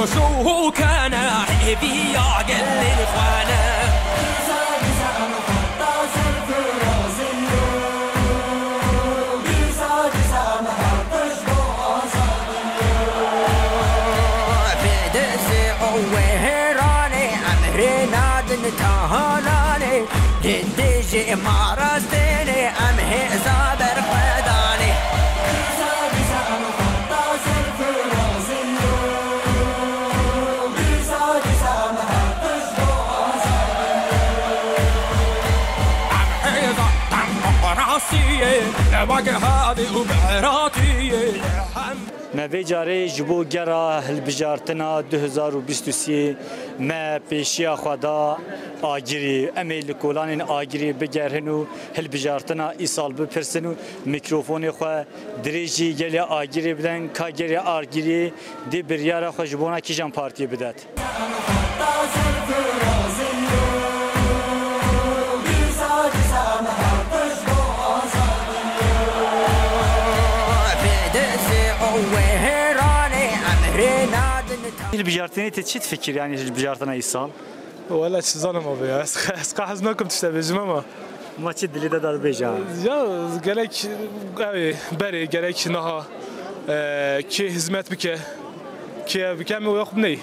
شو كان حبي عقل الخانة تهاناني جديجي مارستيني أمهي صابر قداني ما في جاری جبو گرا هلبجارتنا 2023 ما پیشیا خدا آگیری امیل کولان آگیری بگرهنو هلبجارتنا ایسال بپرسنو میکروفون خو دریجی گلی آگیری بدن کاگری آگیری دی بریار خو جبونا کیجان پارتی بدات البجارتني تشيت فكر يعني البجارتنا إيصال ولا تشزانم أبي اسقى حزنكم تشتبه ماما ما تشد اللي دار بيجا يا قالك أبي بري قالك نها كي هزمت بك كي بكم ويقبني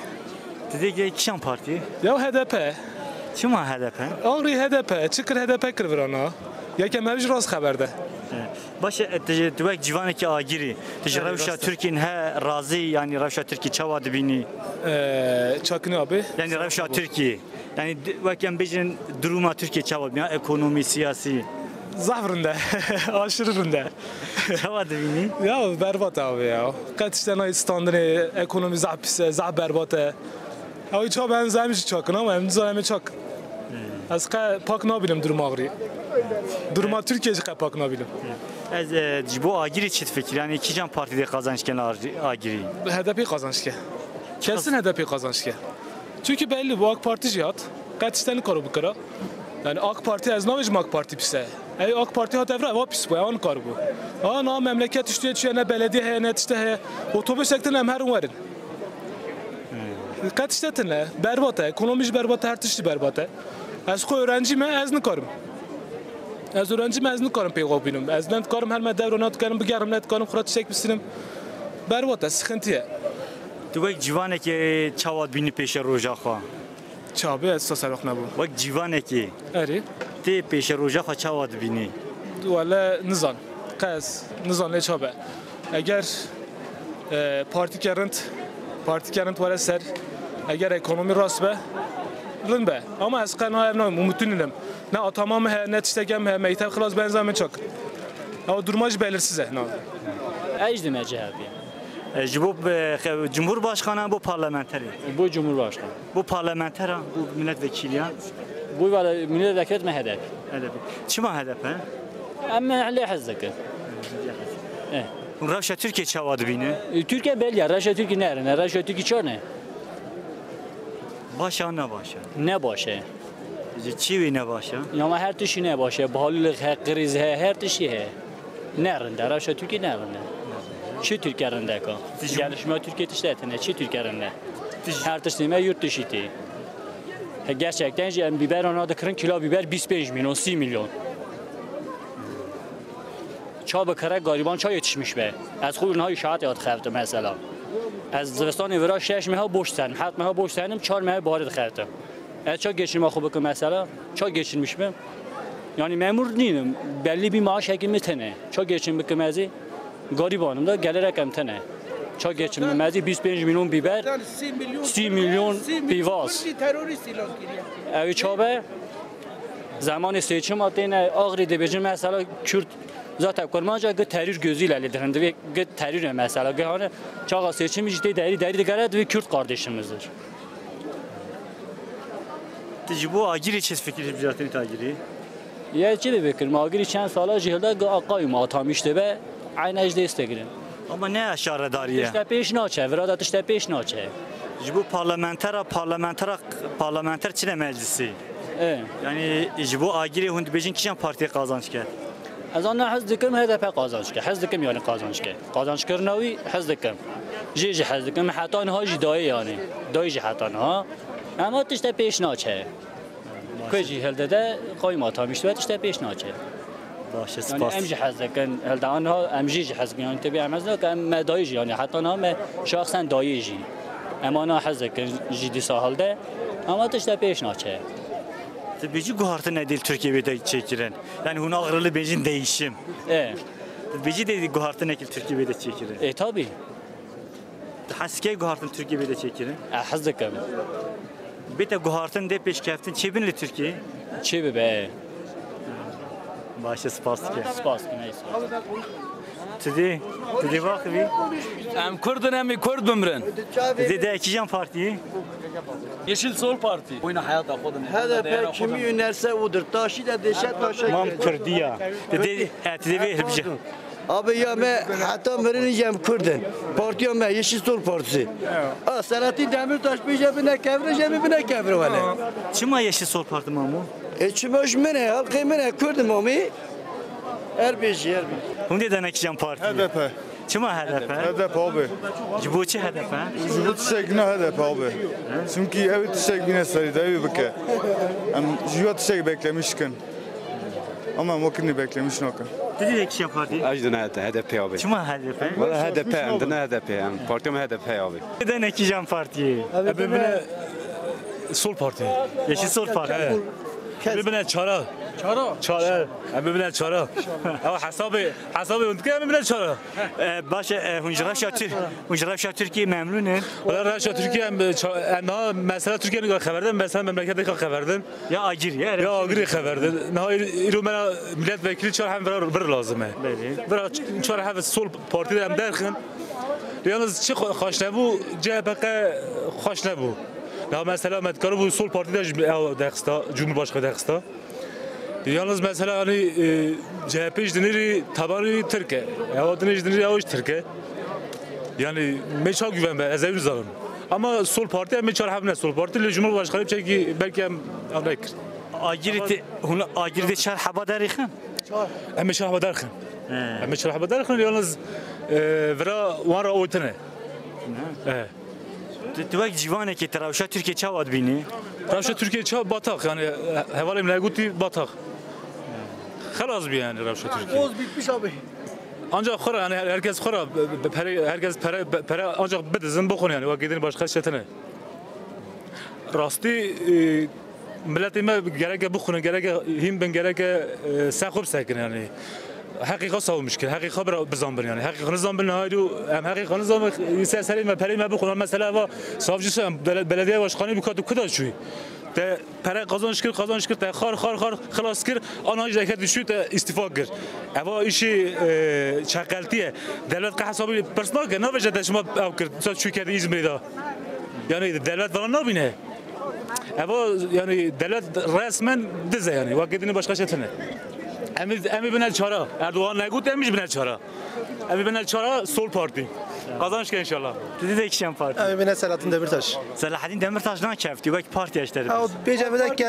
تدي كشان بارتي يا HDP شو ما HDP أغري HDP تشكر HDP كرفرانا يا كم مش راس خبر ده باش تواك جوانك آگیری تجربة تركين ها راضي يعني روشة تركي چواد بيني چاكني أبي يعني روشة تركي يعني وكان بيجن دروما تركي چواد بيني اقتصادي سياسي زعفرنده آشرنده چواد بيني يا بربات أبي يا قدشتنا استاندني اقتصادي زعب برباته أو يچا ben زمینش چاکنم هم زمین چاک از که پاک نبینم درم آگری درم ترکیه چه پاک نبینم از جبو آگیری چیت فکر yani iki can partide kazanç gelen آگیری HDP kazanç ke kesin HDP kazanç ke çünkü belli bu AK Parti cihat kaçıştani karu bu kara yani AK Parti az navej AK Parti pise ey AK Parti hat evra va pis bu an karu bu ana memleket işte çene belediye heyenet işte he otobüs sekten hem her varin kaçıştatınla berbata ekonomik berbata her tişti berbata az ko öğrencime az ne karım از öğrencim az ne karım peygamber benim az ne karım her medde ronat karım bigarım net karım kurat çek bisinim berbata sıkıntıya تو جوانه که چواد بینی پیش روزا خوا çabe esas alak ne bu وقت جوانه که اری تی پیش روزا خوا چواد بینی ولا نظام قاس نظام ne çabe eğer parti kerent valla ser eğer ekonomi rast be lın be ama az kana evna umutlunim ne atamam he ne tiştegem he meyte xlas benzamen çok ama durmaj belirsiz he ne ecdim ecebi جبو Cumhurbaşkanı bu parlamenteri bu Cumhurbaşkanı bu parlamentera bu milletvekiliyan bu valla milletvekili mi hedef çima hedef he ama ali hazdaki Rusya Türkiye çavadı bini Türkiye belli Rusya Türkiye nerede Rusya Türkiye çorne başa ne başa ne başa çivi ne başa ama her tişi ne başa bahalılık he kriz he her tişi he nerede Rusya Türkiye nerede çi Türkiye'rinde ka gelişme Türkiye işletine çi Türkiye'rinde her tişime yurt dışıtı gerçekten biber ona da kırın kilo biber 25 milyon 30 milyon çay bakara gariban çay yetişmiş be az خود اونها شاید یاد خرده مثلا از زمستان ورا 6 ماه boş sen hat mah boş senim 4 mah بارد خرده az çay geçirme خوبه mesela çay geçirmiş mi yani memur değilim belli bir maaş hekimi tane çay geçirmek kemezi garibanım da gelerek emtene çay geçirmemezi 25 milyon biber 30 milyon pivas evi çabe zaman seçim atene ağrı debeci mesela Kürt zaten kurmaca gı terör gözüyle liderinde ve gı terör mesela gı çağa seçim işte deri garet ve Kürt kardeşimizdir. Tecrübe agiri çiz fikri bizatini tagiri. Ya çi bekir agiri çen sala jihda gı aqayım atamıştı ve aynı ejde istegirin. Ama ne aşağı dariye? İşte peş naçe, veradat işte peş naçe. Bu parlamenter çile meclisi. Yani bu agiri hund bejin kişen partiye kazanç ke. از آن حزب کم هدف قازانش که حزب کم یعنی قازانش که قازانش کردنوی حزب کم جی حز دکم حتی آنها جی دایی یعنی دایی جی حتی آنها اما تشت پیش ناچه کجی هل داده قای ما تا میشود تشت پیش ناچه باشه یعنی سپاس امجی حز دکن هل دا آنها امجی جی حز یعنی تبی امزنا که ام دایی جی یعنی حتی آنها م شخصا دایی جی اما آنها حز دکن جی دی ساحل ده اما تشت پیش ناچه Bici guhartı ne değil Türkiye'de de çekiren. Yani hun ağrılı benzin değişim. Bici dedi guhartı ne ki Türkiye'de çekiren. tabi Haske guhartın Türkiye'de çekiren. حز دکم Bir de guhartın de peşkeftin çebinli Türkiye. چی به Başı spas ki. سپاس که نیست Dedi bak bir. Em Kurdun em Kurd bimrin. Dedi de ekeceğim partiyi. Yeşil Sol Parti. Oyna hayata kodun. HDP kimi yönerse odur. Taşı da deşe taşa. Mam Kürdiya. Dedi bir bir. Abi ya me hatta merineceğim Kurdun. Partiyo me Yeşil Sol Partisi. Selahattin Demirtaş bir cebine kevre cebine kevre vale. Çima yeşil sol parti mamu. Çimoş mene halkı mene Kurdum mami. Erbeji. Hun dedi ne ekeceğim partiyi. HDP. Çima HDP. HDP abi. Cibuçi HDP. Bu tişekine HDP abi. Çünkü evi tişek yine sarıydı evi beke. Jüya tişek beklemişken. Ama mokini beklemiş nokan. Dedi de ekeceğim partiyi. أجدنا HDP abi. Çima HDP. والله HDP عندنا HDP يعني بارتيوم HDP abi. Dedi ne ekeceğim partiyi. ببینه سول پارتی Yeşil sol parti. ببینه چارا چارا ببینه چارا او حسابي اون که ببینه چارا Başa Hunjrafşa Türkiye memnunum. ولی رشا ترکیه نه مثلا ترکیه نگاه خبردن مثلا مملکت که خبردن Ya Agir ya. یا آگری خبردن نه ایرو من ملت وکیلی چهار هم بر لازمه برا چهار هم سول پارتی هم درخن یالنز چی خوش نبو جبهه خوش نبو نه مثلا مدکارو bu sol partide Dağıstan Cumhurbaşkanı Dağıstan yalnız mesela hani CHP ijdiniri tabanı Türkiye ya adını ijdiniri ya Türkiye yani meçha güven be ezevir zalım ama sol parti hem meçha hem ne sol parti ile Cumhurbaşkanı çeki belki hem anlayır Agir'de çar haba darixin. hem meçha haberdarın hem meçha haberdarın yalnız vera vara oytene Tuvak civanı ki Travşa Türkiye çavad bini. Ravşa Türkiye çağ batak yani hevalim laguti batak. Khalas bir yani Ravşa Türkiye. Oz bitmiş abi. Ancak khara yani herkes khara herkes para ancak bedizin bokun yani vakidini başka şetene. Rasti milletime gerek bokun gerek him ben gerek sakop sakin yani. حقیقت سوال مشکل حقیقت برای بزنبر یعنی حقیقت نظام بالنهایو هم حقیقت نظام سری ما پری ما بخونم مثلا و سافجیس بلدیه باشخانه بکات و کداش شوی تا پره قازانش کرد تا خار خلاص کرد آنها جدید دشوی تا استفاده کرد اما ایشی چقلتیه دولت که حسابی پرسنال که نباشه شما او کرد سات شوی کردی İzmir'de yani devlet falan ne bine اما yani devlet resmen dize yani vakitini başka şeytene Emi binel çara. Erdoğan ne gut emiş binel çara. Emi binel çara sol parti. Kazanç ki inşallah. Dedi de ekeceğim parti. Abi ben Selahattin Demirtaş. Selahattin Demirtaş ne kefti? Bak parti yaşları. Ha bejemede ki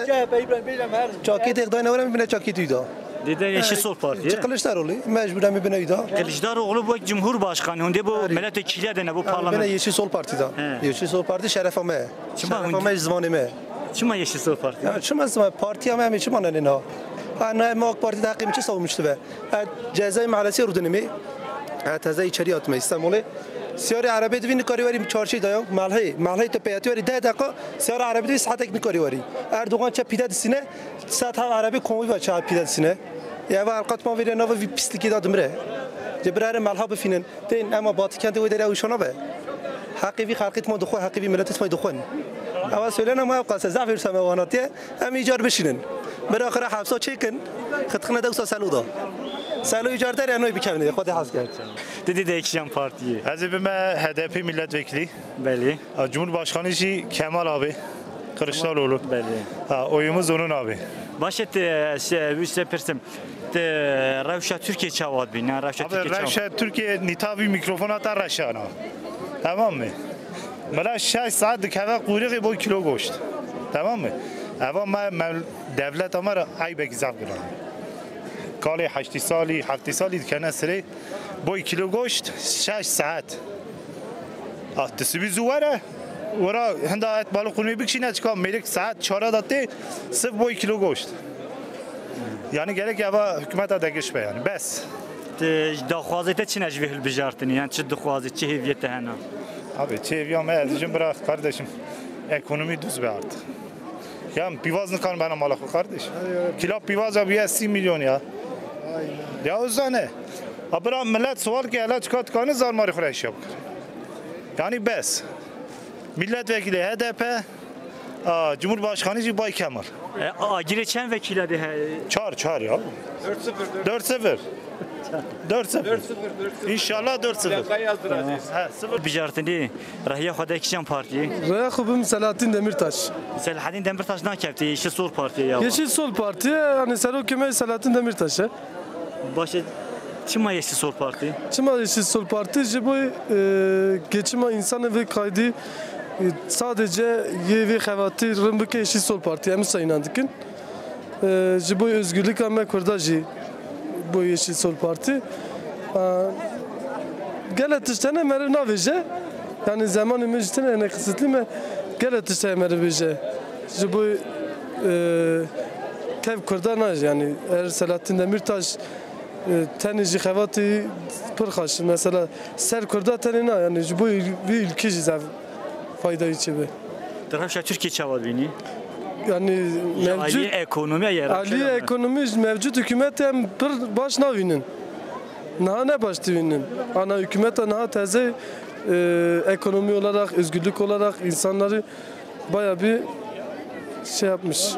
çakit ekdayna var ben çakit uyda. Dedi yeşil sol parti. Kılıçdaroğlu mecburen ben uyda. Kılıçdaroğlu bu Cumhurbaşkanı. Hunde bu milletvekili de ne bu Ben parlament. Yeşil Sol Parti'da. Yeşil Sol Parti şerefame. Şerefame zvanime. Çima yeşil sol parti. Ya çima parti ama çima ne ne? أنا ما بارتي داقي مش صوب مشتبه جزاي مع سير ودنمي تزاي شريعة ما يستعمله سيارة عربية دوين كاريوري چارشي دايم مالهي تبياتوري ده دقة سيارة عربية دوين ساعتك نكاريوري أردوغان چه پیدا دسینه ساعت ها عربی کومی و چه پیدا دسینه یا وقت ما ویره نو وی پیستکی دادمره جبرار مالها بفینن تین اما باطی کنده و داره اوشانا به حقی وی خلقیت ما دخواه حقی وی ملتت ما دخوان اول سوالنا ما قصه ضعف سماواناتیه هم ایجار بشینن برای آخر حبسا چیکن خدخنه دوستا سلودا سلو ایجار داره انوی بکنه خود حس کرد Dedi de ekeceğim partiyi. Hazibime HDP milletvekili. Belli. Cumhurbaşkanı Kemal abi. Kılıçdaroğlu. Belli. Oyumuz onun abi. Başet üstte persim. Ravşa Türkiye çavad bin. Ravşa Türkiye çavad. Ravşa Türkiye nitabi mikrofona da raşana. Tamam mı? Bana 6 saat dikeve kuyruğu boy kilo goşt. Tamam mı? Ama devlet amara aybek zaf gıran. Kale 8 sali 7 sali dikene sire boy kilo goşt 6 saat. تسبی زواره ورا هنده ات بالو خونی بکشینه چکا میرک ساعت 4 داته 0 کیلو گوشت yani gerek ya hükümete degişme yani bes. داخوازیت چی نجوی هل بجارتنی یعنی چه داخوازی چه هویت هنا Abi çeviyam edeceğim bırak kardeşim. Ekonomi düz be artık. Ya pivaz ne kan bana malakı kardeş. Kilo pivaz abi 30 milyon ya. Ya o yüzden ne? Abra millet sual ki hele çıkart kanı zarmarı fresh yap. Yani bes. Milletvekili HDP Cumhurbaşkanı Bay Kemal. Agire çen vekilleri Çağır ya. 4-0. 4-0. İnşallah 4-0. بجارتنی رهیا خدا کشان پارتی Raya kubum Selahattin Demirtaş. Selahattin Demirtaş ne yaptı? Yeşil Sol Parti ya. Yeşil Sol Parti yani Selo Kemal Selahattin Demirtaş. Başa Çima Yeşil Sol Parti. Çima Yeşil Sol Parti jibo geçima insanı ve kaydı sadece yevi xevati rımbıke Yeşil Sol Parti emin sayınandıkın. Jibo özgürlük ama kurdaji bu Yeşil Sol Parti. Gelet iştene meri navije yani zamanı meclisine ne kısıtlı mı gelet iştene meri bije. Jibo kev kurdanaj yani eğer Selahattin Demirtaş teniji xevati pırxaş mesela ser kurda tenine yani bu bir ülke jizav fayda içi be. Tarafşa Türkiye çavad bini. Yani Ali ekonomi yer. Ali ekonomi mevcut hükümet hem bir baş navinin. Naha ne baş divinin. Ana hükümet naha teze ekonomi olarak, özgürlük olarak insanları baya bir şey yapmış,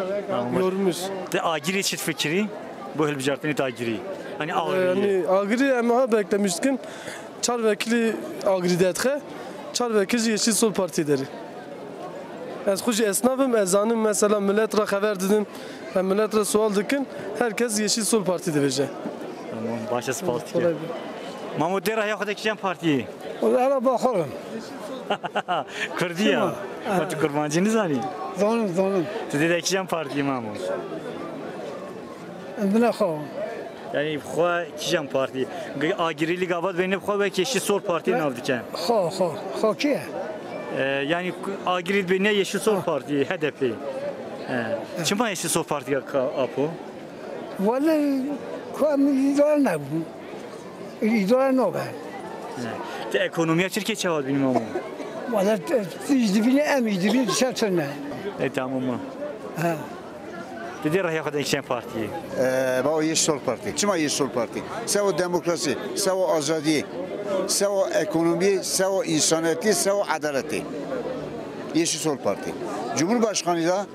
yormuş. De agiri çift fikri bu hel bijartini de agiri. Hani agiri. Yani agri ama beklemişkin çar vekili agri detxe, çar vekili Yeşil Sol Parti deri. Ez kuş esnafım, ezanım mesela milletre haber dedim, milletre sual dikin, herkes Yeşil Sol Parti verecek. Tamam, başası parti. Mahmut der ya kadar kişen partiyi. Ona bakalım. Kurdiya. Fatih Kurbancı ne zani? Zanım. Size de kişen partiyi Mahmut. Ne xo? Yani xwa kişen parti. Agirili gavat benim xwa ve Yeşil Sol Parti'nin aldı ki. Xo ki? Yani agiril beni Yeşil Sol Parti, HDP. Çima Yeşil Sol Parti apo? Vallahi kuam idare ne bu? İdare ne be? De ekonomiye Türkiye çavad benim ama. Vallahi izdivine em izdivine dışarı Tamam mı? Ha. Dedi rahya kadar kişen partiyi. با Yeşil Sol Parti. Çima Yeşil Sol Parti. Seva demokrasi, seva azadiye, seva ekonomi, seva insaniyeti, seva adaleti. Yeşil Sol Parti. Cumhurbaşkanı da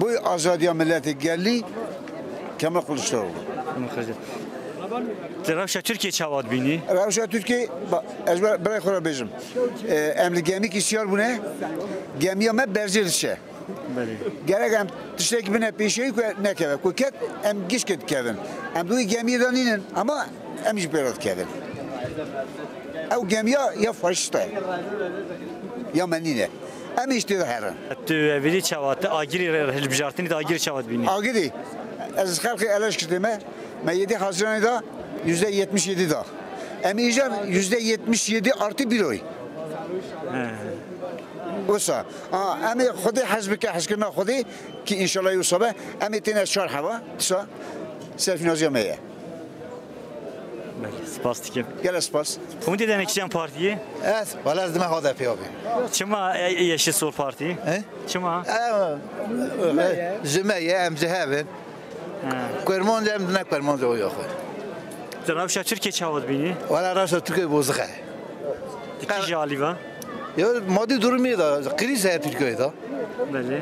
bu azadiye milleti geldi Kemal Kılıçdaroğlu. Ravşa Türkiye çavad bini. Ravşa Türkiye ezber bırak ona bizim. Emli gemik istiyor bu ne? Gemiye me berzilişe. Gerek em tişteki bine peşeyi ne keve. Kuket em gişket kevin. Em duy gemiye daninin ama em hiç berat kevin. Ev gemiye ya faşista ya menine. Em işte de heran. Tu evli çavad. Agiri helbijartini de agiri çavad bini. Agiri. Ez halkı eleştirme. Me 7 Haziran'da %77 da. Em icam %77 artı bir oy. Oysa, emi خودی حزب که حزب نه خودی که انشالله یوسفه امی تینه چهار هوا تسا سلف نازیمه. Spas dikim. Gel spas. Kumde de nekişen partiyi? Evet, valla zdime HDP abi. Çima Yeşil Sol Parti? Çima? Zümeye em zehevin. Kerman dem ne kerman o yok. Ravşa Türkiye çavad bini. Valla Ravşa Türkiye bozuk. Dikişi aliva. Ya maddi durumu da kriz है Türkiye'de. Bəli.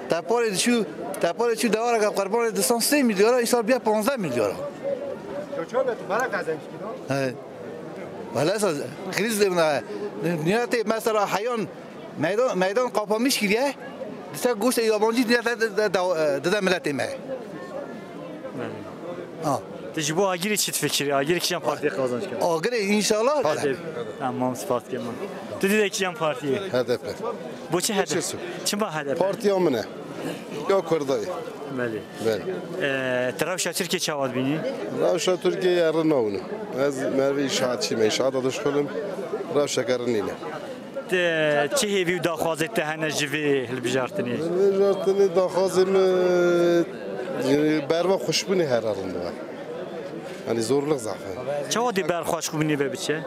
Tapore şu davara ka karbon de 160 milyona isar bir 15 milyona. Çoğu bara kazanmış ki. Evet. Valla kriz de niyate mesela hayvan meydan kapamış ki ya. Dese goşt yabancı de millet eme. Ha. Tecrübe agiri çift fikri, agiri kişen partiye kazanacak. Agiri inşallah. Tamam, spas keman. Dedi de kişen partiye. HDP. Bu çi HDP? Çim ba HDP? Partiya mı ne? یا کردایی بله بله ترافشا ترکیه چواد بینی روشا ترکیه یار نونه از مروی شاد چی میشاد دادش کنم روشا کرنینه چه هیوی داخوازت تهنه جوی هلبجارتنی هلبجارتنی داخوازم بروا خوشبونی هر رنده یعنی زورلق زعفه چه وادی برخواش خوبنی به بچه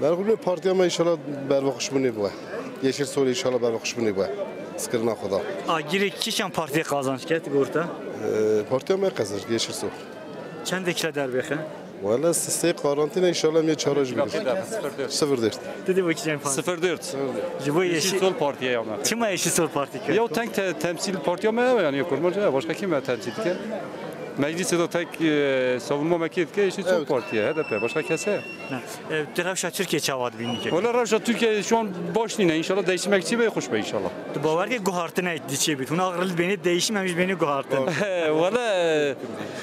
برخوبنی پارتیا ما ایشالا بروا خوشبونی بود yeşil sol inşallah ben hoşbuni bu. Sıkırına xuda. Agiri kişan partiye kazanç ket gorta? Partiya mı kazanır yeşil sol. Çend ekle derbexe? Valla sistem karantina inşallah mi çaraj bilir. 0-4. Dedi bu kişan parti. 0-4. Yeşil sol partiye yana. Çima yeşil sol parti ki? Ya tek temsil partiya mı yani kurmaca başka kim temsil ki? Mecliste de tek savunma mekiyet ki yeşil sol partiye HDP başka kese. Revşa Türkiye çavad bini ki. Valla Revşa Türkiye şu an boş değil inşallah değişmek için hoş be inşallah. Tu bavar ki guhartına ettiği bit. Ona ağırlı beni değişmemiş beni guhartın. Valla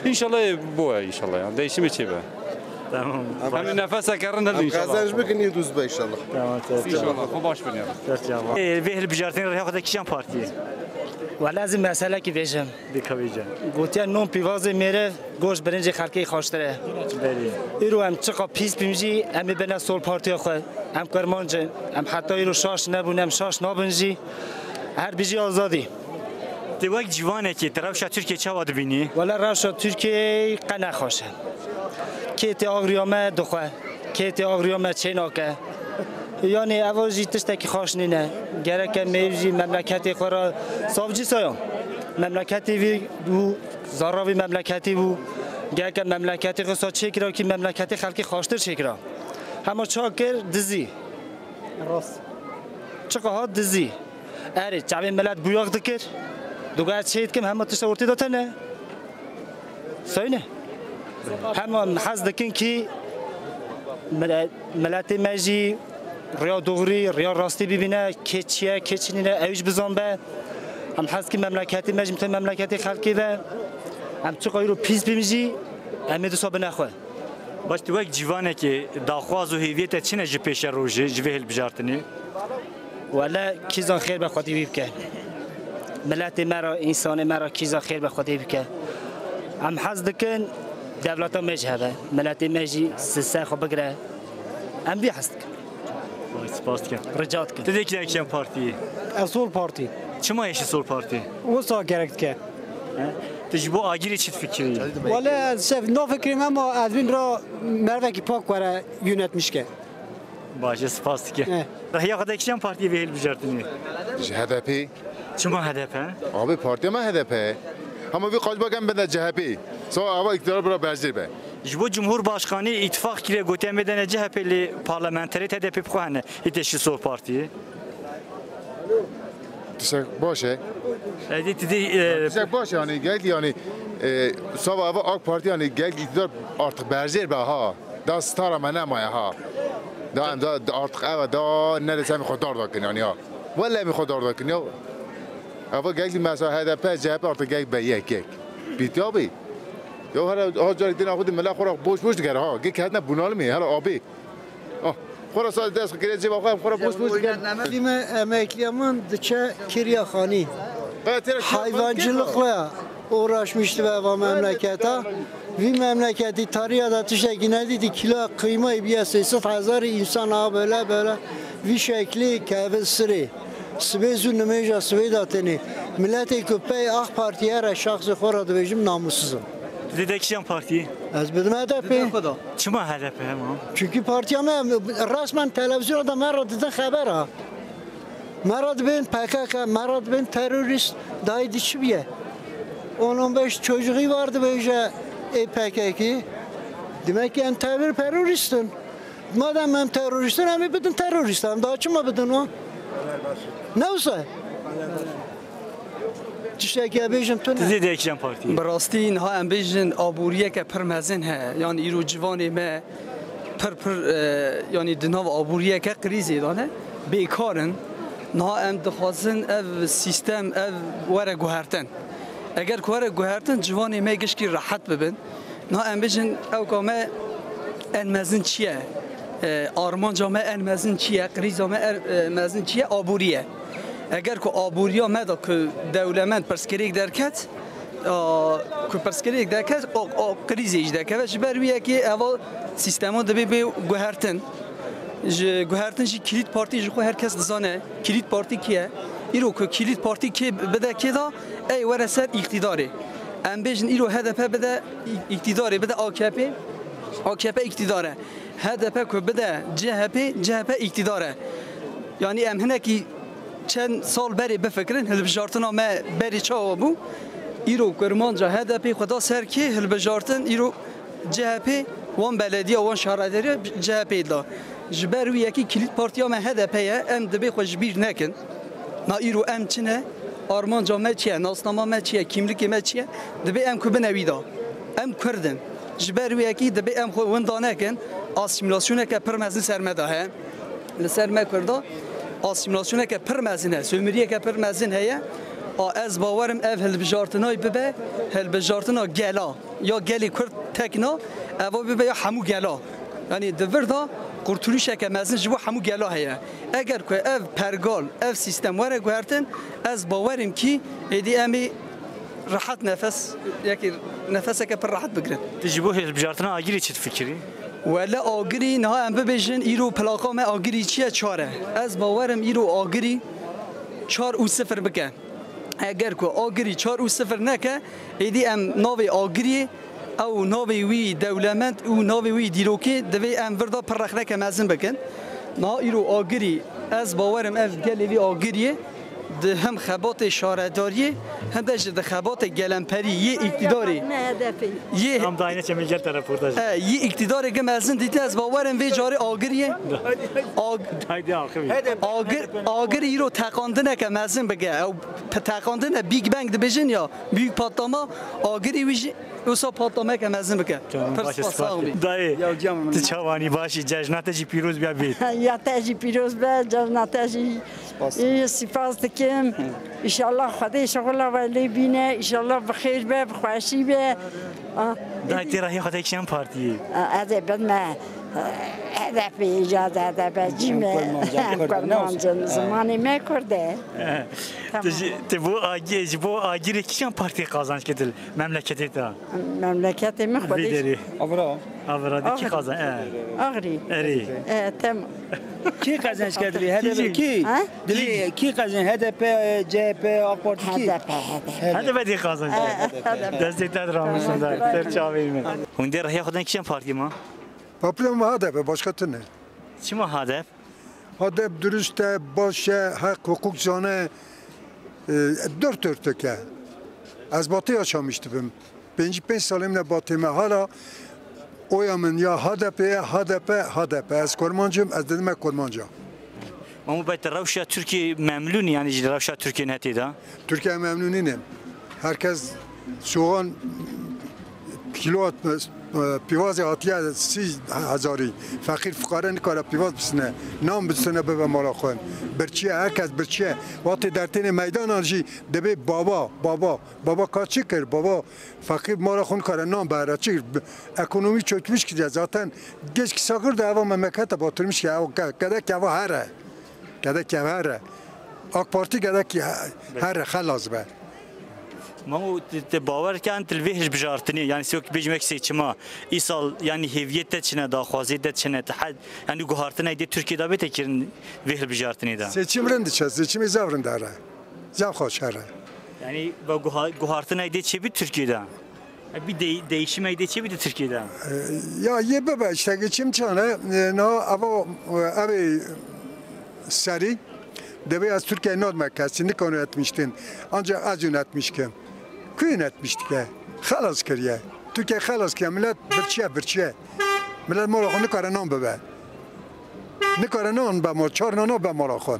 inşallah bu inşallah yani değişim için be. Tamam. Hem nefes akarın inşallah. Kazanç bakın iyi düz be inşallah. Tamam. İnşallah. Bu baş beni. Ve bijartın rehakada kişan partiye. ولازم مسئله کی بیشم دیکھویجا گوتیا نون پیواز میره گوش برنج خلقی خوشتره ایرو هم چقا پیس بیمجی امی بنا سول پارتی خو هم کرمانجه هم حتی ایرو شاش نبونم شاش نابنجی هر بیجی آزادی دیوک جوانه کی طرف ترکیه چواد بینی ولی روشا ترکیه قنا خوشه کیت آگریامه دخواه کیت آگریامه چیناکه یعنی اوازی تشتکی خوش نینه گرک میوزی مملکتی خورا صافجی سایان مملکتی وی بو زاراوی مملکتی بو گرک مملکتی خسا چکرا که مملکتی خلقی خوشتر چکرا همه چاکر دزی راست چقه ها دزی اره چاوی ملت بویاق دکر دوگاه چید کم همه تشتورتی داته نه ساینه همه حز دکن که ملت مجی ریا دوغری ریا راستی ببینه که چیه که چینه اوج بزن به هم حس که مملکتی مجموعه مملکتی خلقی و هم چه قایرو پیش بمیجی امید صاحب نخواه باش تو یک جوانه که داخواز و هویت چینه جی پیش روزه جوه بجارتنی ولی کیزان خیر به خودی بیبکه ملت مرا انسان مرا کیزان خیر به خودی بیبکه هم حس دکن دولت مجهبه ملت مجی سسه خو بگره هم بی حس دکن سپاس کن رجات کن تدیک یکشن پارتی sol parti چما yeşil sol parti o sağ gerekti تجبو آگیری چیت fikri ولی سف نو فکریم اما ادوین را مروکی پاک وره yönetmiş که باشه سپاس که رهیا قد یکشن parti ویل بجارتنی HDP چما HDP abi parti ما HDP ama bir kaç bakın ben de CHP sonra hava iktidar bura berzir be جبو Cumhurbaşkanı ittifak kire götemeden CHP'li parlamenteri HDP kuhane yeşil sol parti Teşekkür başı Teşekkür başı yani geldi yani sabah hava AK Parti yani geldi iktidar artık berzir be ha da star ama ne maya ha da artık evet da neredeyse mi kadar da kin yani ya vallahi mi kadar da kin ya hava geldi mesela HDP CHP artık geldi be yek bitti abi Ya her acayip din akıdı mela kora boş diker ha. Gek hadna bunal mi? Hala abi. Ah. Kora sadece ders kireci bakayım kora boş diker. Lime emekliyaman dıça kiryakhani. Hayvancılıkla uğraşmıştı ve memlekete. Bir memleketi tarihe da tüşekine dedi kilo kıyma ibiye 80,000 insan ha böyle bir şekli kevin sıri. Svezun nemeja svedateni. Milleti köpeği AK Parti'ye re şahsı khora dvejim namussuzum. Dedekşen parti. Az bedim HDP. Çima HDP ama? Çünkü partiyame resmen televizyonda merad dedin haber ha. Merad ben PKK, merad ben terörist dayı dişiye. 10-15 çocuğu vardı böyle PKK. Demek ki en teröristin. Madem ben teröristim, hem bütün teröristim. Daha çıma bütün o. Ne olsa? تزيد يكشن بارتي براستين ها ام بيجن ابوريه که پرمزن ها یعنی ایرو جوانی ما پر یعنی دناو ابوريه که قریزی دانه بیکارن نه ام دخوازن اف سیستم اف وره گوهرتن اگر کوره گوهرتن جوانی ما گشکی راحت ببن نه ام بيجن او کما ان مزن چیه آرمان جامعه ان مزن چیه قریز جامعه مزن چیه ابوريه اگر که آبوریا مدا که دولمند پرسکریک درکت که پرسکریک درکت کریزیش درکت جبرویه که اول سیستما دبی به گوهرتن گوهرتن جی کلید پارتی جو هر کس دزانه کلید پارتی کیه ایرو که کلید پارتی کی بده کی دا ای ورسر اقتداره ام بیشن ایرو هدف بده اقتداره بده AKP اقتداره هدف که بده CHP اقتداره یعنی ام هنه کی چند سال بری بفکرین هلبجارتنا ما بری چه بو ایرو کرمانجا هدف خدا سر کی هلبجارتن ایرو CHP وان بلدیه وان شهرداری CHP دا جبروی یکی کلید پارتیا ما هدفه ام دبی خوش بیر نکن ما ایرو ام چنه آرمانجا ما چیه ناسنامه ما چیه کیملیک ما چیه دبی ام کو بنویدا ام کردن جبروی یکی دبی ام خو وندانه کن آسیمیلاسیونه که پرمزن سرمده ها لسرمه کرده آسیمیلاسیونه که پرمزنه سومریه که پرمزن هیه از باورم اف هلبجارتنای ببه هلبجارتنا گلا یا گلی کرد تکنا اوا ببه یا همو گلا یعنی دوردا قرطولیشه که مزن جبو همو گلا هیه اگر که اف پرگال اف سیستم وره گوهرتن از باورم کی ایدی امی راحت یکی نفسه که پر راحت بگیرن تجيبوه هلبجارتنا آگیری چی فکری؟ ولا آگری نه ام ببیشن ایرو پلاقام آگری چیه چاره از باورم ایرو آگری 4-0 بکه اگر که آگری 4-0 نکه ایدی ام ناوی آگری او ناوی وی دولمند او ناوی وی دیروکی دوی ام وردا پر رخنه که مزن بکن نه ایرو آگری از باورم اف گلی آگریه ده هم خبات شارداری هم ده خبات گلمپری یه اقتداری یه هم داینه چه میگه طرف پرداش یه اقتداری که مزن دیده از باورم وی جاری آگریه آگری رو تقاندنه که مزن بگه او تقاندنه بیگ بنگ ده بجن یا بیگ پاتاما آگری ویجی اوسا پاتاما که مزن بگه دایی تو چوانی باشی جشنات جی پیروز بیا بید یا تاجی پیروز بیا جشنات جی سپاس دکم انشالله خدا شغل ولی بینه انشالله بخیر به بخوشی به دایی راهی خدا کشم پارتی اده بد ما هدف ایجاد هدف جیمه کرمانجان زمانی ما کرده تبو آگیری کشم پارتی قازانش کدل مملکتی تا مملکتی من خودش آورا کی قازان آگری تمام کی قازانش کدلی هدف کی دلی کی قازان هدف CHP AK Parti ki هدف دی قازان دستی تاد رامشون دار تر چاوی من اون در راهی خدا کشم پارتی ما Problem هدف başka ne? چی ما هدف؟ هدف درسته باشه حق حقوق زانه dört dörtlüke. Az batı yaşamıştım. 5 salimle batımı hala oyamın ya HDP az kurmancım az dedim kurmanca. Ama bu روشة Türkiye memnun yani روشة Türkiye netiydi. Türkiye memnunum. Herkes şu an kilo پیواز آتیه 30,000 فقیر فقرا نکاره پیواز بسنه نام بسنه به مالا خون برچیه هر کس برچیه وقتی در تین میدان آنجی دبی بابا کار چی کرد بابا فقیر مالا خون کاره نام بهره چی اکونومی چوکمیش که ذاتن گیش که ساگر ده اوا مملکت باترمیش که کده که اوا هره AK Parti کده که هره خلاص به ما باور کن تلویحش بجارتنی یعنی سوک بیجمک سیچما ایسال یعنی هویت چنه داخوازی ده چنه تحد یعنی گوهارتنه دی ترکیه دا بیت کرن ویحل بجارتنی دا سیچم رنده چه سیچمی زورن داره زو خوش هره یعنی با گوهارتنه دی چه بیت ترکیه دا bir değişime de çevirdi Türkiye'den. Ya ye baba işte geçim çane no ama abi seri debi az Türkiye not merkezini konu etmiştin. Ancak az yönetmişken. Köyün etmiştik. Halas kariye. Türkiye halas kariye. Millet birçiye. Millet morakon ne kadar non bebe. Ne kadar non be mor. Çar non be morakon.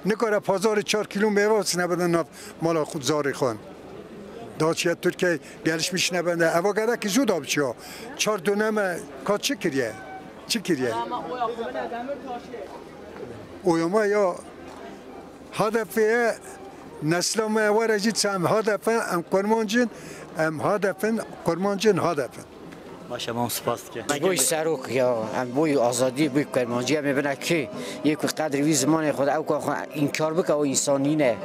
Ne kadar pazarı 4 kilo meyve sine beden morakon zari kon. Daçiye Türkiye gelişmiş ne bende. Eva kadar ki zud abçıyor. 4 döneme kaç kiriye. Çikiriye. Oyama ya hedefiye neslame varacı hem hedefen hem kurmancın hem hedefen kurmancın hedefen. باشه ما سپاس که بوی سروک یا بوی آزادی بوی کرمانجی هم میبینه که یک قدر وی زمان خود او که این کار بکه و انسانی نه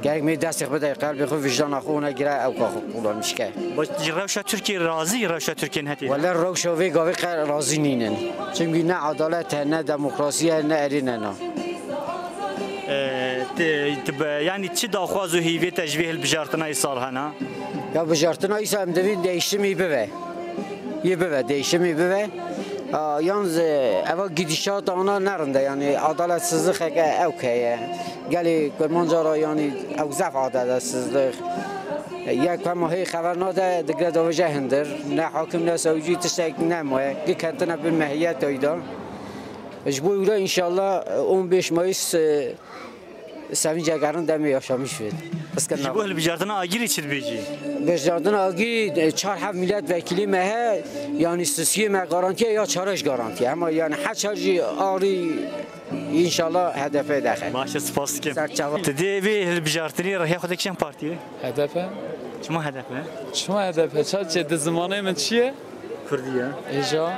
گرگ می دست بده قلب خود وجدان خود نگیره او که قولان میشه باش روشا ترکیه راضی روشا ترکیه نهتی ولی روشا وی گاوی راضی نینن چون نه عدالت نه دموکراسی نه ارینه نه يعني تشي داخواز وهي تجويه البجارتنا يصار هنا يا بجارتنا يسام دبين ديشمي ببه يببه ديشمي ببه yalnız eva gidişat ona nerede yani adaletsizlik okey geli Kurmancara yani ev zaf adaletsizlik یک ماهی خبر ناده دیگر دوجه هندر نه حاکم نه سوجی تشتک نه ماه کی کنتنا به ماهیت دایدا اجبوی ولا ان شاء الله اون بیش مایس سوی جگران دمی یاشامیش شد بس کنه جبوه البجاردنا آگیری چید بیجی بجاردنا آگیری 4-7 میلیارد وکیلی ماه یعنی سوسیه ما گارانتی یا چارش گارانتی اما یعنی هر چارجی آری ان شاء الله هدفه داخل باشه سپاس که تدی وی البجاردنی راهی خودت چند پارتیه هدفه شما هدفه شما هدفه چه زمانه من چیه کردیه ایجا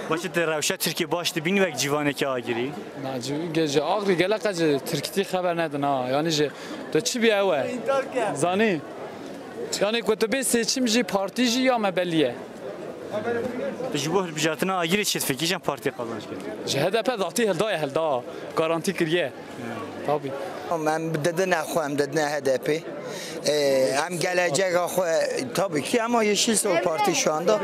باشه در روشا ترکیه باش دبینی وقت جوانه که آگیری نه جوی آگری گله قج ترکیتی خبر ندن ها یعنی جه تو چی بیاوه زانی یعنی که تو بیستی چی میجی پارتی جی یا مبلیه تجبوه البجارتنا آگیری چید فکیشن پارتی قازانش کرد جه هدفه ذاتی هلدا گارانتی کریه طبی من بدنا خو بدنا هدفه هم gelecek خو tabii ki ama Yeşil Sol Parti şu anda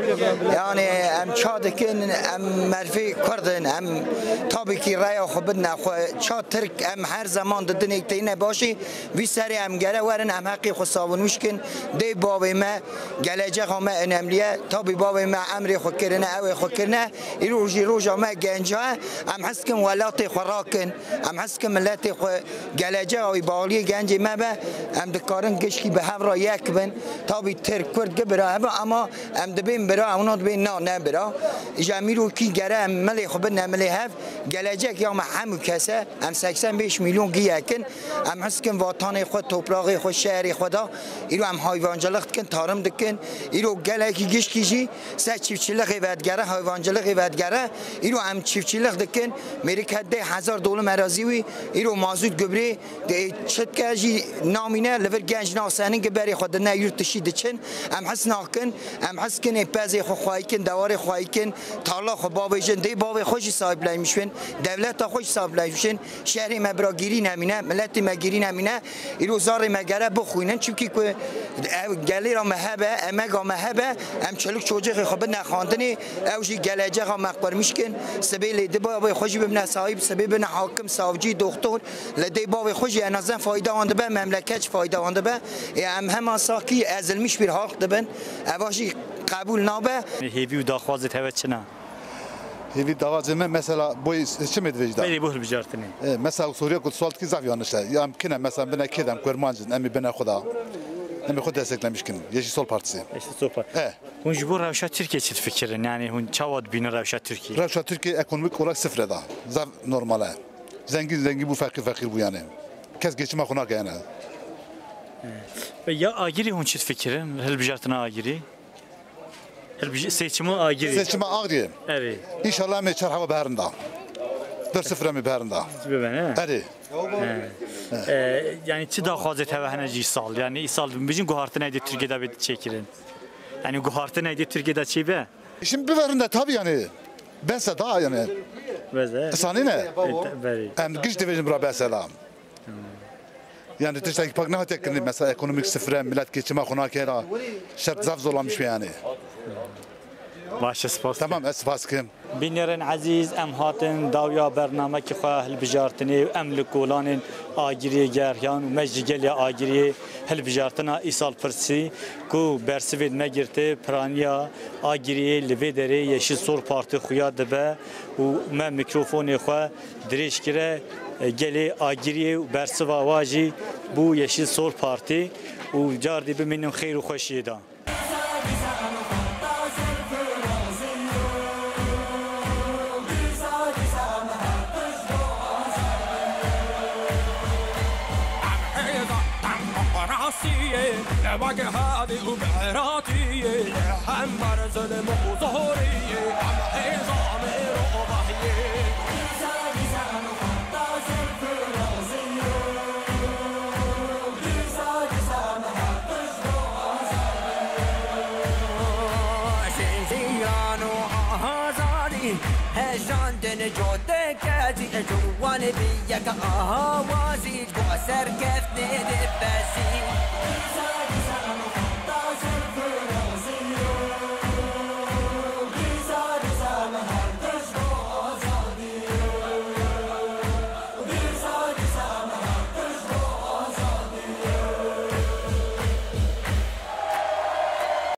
yani hem çadıkın hem merfi kurdun hem tabii ki raya xo بدنا خو çad Türk hem her zaman dedin ekteyine başı bir seri hem gele verin hem hakkı xo savunmuşkin de babime gelecek ama önemliye tabii babime emri xo kirine ev xo kirine iroji roja ma genca hem haskin velati xo rakin hem haskin milleti xo gelecek o bağlı genci ma be hem دکارن کشکی به هم را یک بن تا بی ترک کرد گبره اما هم دبین برا اونات بین نه برا جمیرو کی گره ملی خوب نملی هف gelecek یا هم کسه هم 85 میلیون گیکن هم حسکن وطن خود توپلاغ خود شهر خدا ایرو هم حیوانجلق کن تارم دکن ایرو گلکی گشکیجی سه چیفچیلق ودگره حیوانجلق ودگره ایرو هم چیفچیلق دکن میری کده $1000 مرازی وی ایرو مازود گبری چت کجی نامینه لور گنج ناسنین که بری خود نه یورت شید چن ام حس ناکن ام حس کنه پزی خو خواهیکن دوار خواهیکن تالا خو بابیجن دی باب خوش صاحب لایمشون دولت خوش صاحب لایمشون شهر مبراگیری نمینه ملت مگیری نمینه ایروزار مگره بخوینن چونکی که گلی را مهبه امگا مهبه ام چلوک چوجه خو بد نخواندنی اوجی گلجه خو مقبر میشکن سبیل دی باب خوش ببن صاحب سبب نه حاکم ساوجی دکتر لدی باب خوش انازن فایده آنده به مملکت فایده آنده به هم ساکی ازلمیش bir حق دبن اواشی قبول نابه هیوی و داخوازت هوا چنا هیوی داخوازم مثلا boy seçim edildi. Beni bu hılbijartını. Mesela Suriye kutsalt ki zavyanışlar. Ya mümkün mesela bana kedem kurmancın emi bana xuda. Emi xud desteklemişkin. Yeşil Sol Partisi. Yeşil Sol Partisi. Hun bu Ravşa Türkiye çift fikrin yani hun çavad bina Ravşa Türkiye. Ravşa Türkiye ekonomik olarak sıfır da. Zav normale. Zengin bu fakir bu yani. Kes geçime konak yani. Ya agiri hun çift fikrim, helbijartına agiri. Seçimi agiri. Seçimi agiri. Evet. İnşallah me çarhava beherinde. 4-0 mi beherinde. Bebene. Evet. Yani çi daxwazet hava hene sal. Yani isal bizim guhartı neydi Türkiye'de bir çekirin. Yani guhartı neydi Türkiye'de çibe. Şimdi beherinde tabii yani. Bense daha yani. Beze. Sani ne? Beri. Hem güç division bura mesela. Yani tişteki pak ne hatekini mesela ekonomik sıfıra millet geçime konak era şart zaf zorlamış yani. باشه سپاس تمام سپاس کم بینرن عزیز ام هاتن داویا برنامه کی خواه هلبجارتنی ام لکولان آگیری گریان و مجگل آگیری هلبجارتنا ایسال پرسی کو برسوید نگرته پرانیا آگیری لویدری yeşil sol parti خویا دبه و من میکروفون خواه دریش کره گلی آگیری و برسوا واجی بو yeşil sol parti و جاردی بمینم خیر و خوشیدا نباك هادي وبعراتي هم برزلم وظهوري هم عظامي رضاحي هجان دن جوده کدی جوان بیک آوازی جو سر کفت نده بسی